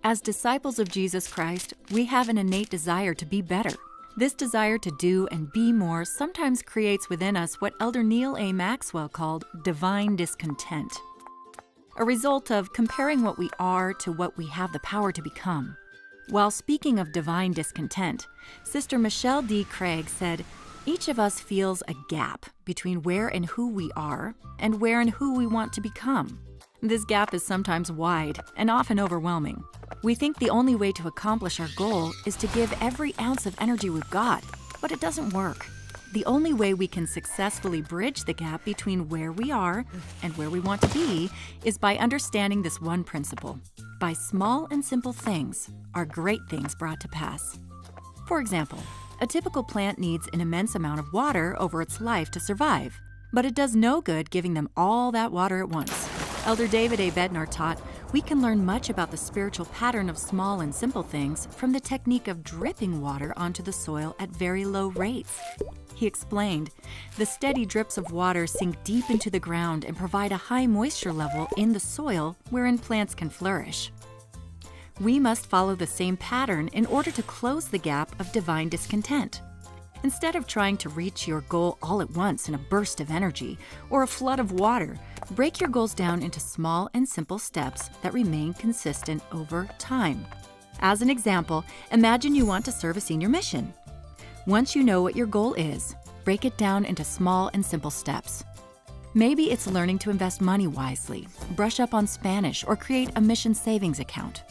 As disciples of Jesus Christ, we have an innate desire to be better. This desire to do and be more sometimes creates within us what Elder Neil A. Maxwell called divine discontent, a result of comparing what we are to what we have the power to become. While speaking of divine discontent, Sister Michelle D. Craig said, "Each of us feels a gap between where and who we are and where and who we want to become. This gap is sometimes wide and often overwhelming. We think the only way to accomplish our goal is to give every ounce of energy we've got, but it doesn't work. The only way we can successfully bridge the gap between where we are and where we want to be is by understanding this one principle. By small and simple things are great things brought to pass." For example, a typical plant needs an immense amount of water over its life to survive, but it does no good giving them all that water at once. Elder David A. Bednar taught, we can learn much about the spiritual pattern of small and simple things from the technique of dripping water onto the soil at very low rates. He explained, the steady drips of water sink deep into the ground and provide a high moisture level in the soil wherein plants can flourish. We must follow the same pattern in order to close the gap of divine discontent. Instead of trying to reach your goal all at once in a burst of energy or a flood of water, break your goals down into small and simple steps that remain consistent over time. As an example, imagine you want to serve a senior mission. Once you know what your goal is, break it down into small and simple steps. Maybe it's learning to invest money wisely, brush up on Spanish, or create a mission savings account.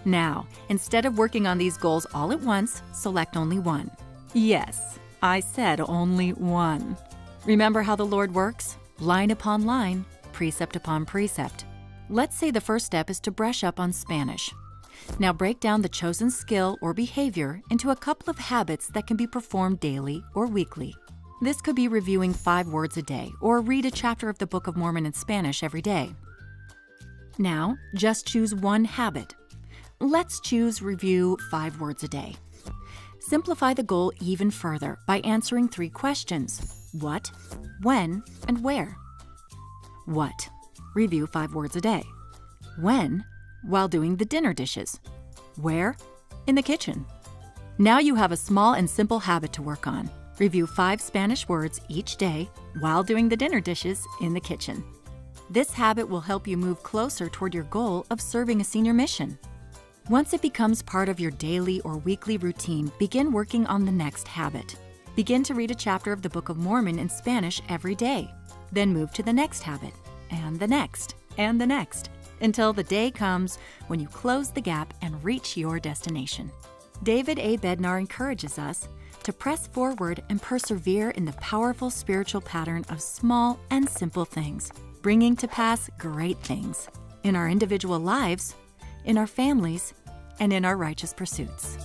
Now, instead of working on these goals all at once, select only one. Yes, I said only one. Remember how the Lord works? Line upon line, precept upon precept. Let's say the first step is to brush up on Spanish. Now break down the chosen skill or behavior into a couple of habits that can be performed daily or weekly. This could be reviewing 5 words a day or read a chapter of the Book of Mormon in Spanish every day. Now, just choose one habit. Let's choose review 5 words a day. Simplify the goal even further by answering 3 questions: what, when, and where. What? Review 5 words a day. When? While doing the dinner dishes. Where? In the kitchen. Now you have a small and simple habit to work on. Review 5 Spanish words each day while doing the dinner dishes in the kitchen. This habit will help you move closer toward your goal of serving a senior mission. Once it becomes part of your daily or weekly routine, begin working on the next habit. Begin to read a chapter of the Book of Mormon in Spanish every day. Then move to the next habit, and the next, and the next, until the day comes when you close the gap and reach your destination. David A. Bednar encourages us to press forward and persevere in the powerful spiritual pattern of small and simple things, bringing to pass great things in our individual lives, in our families, and in our righteous pursuits.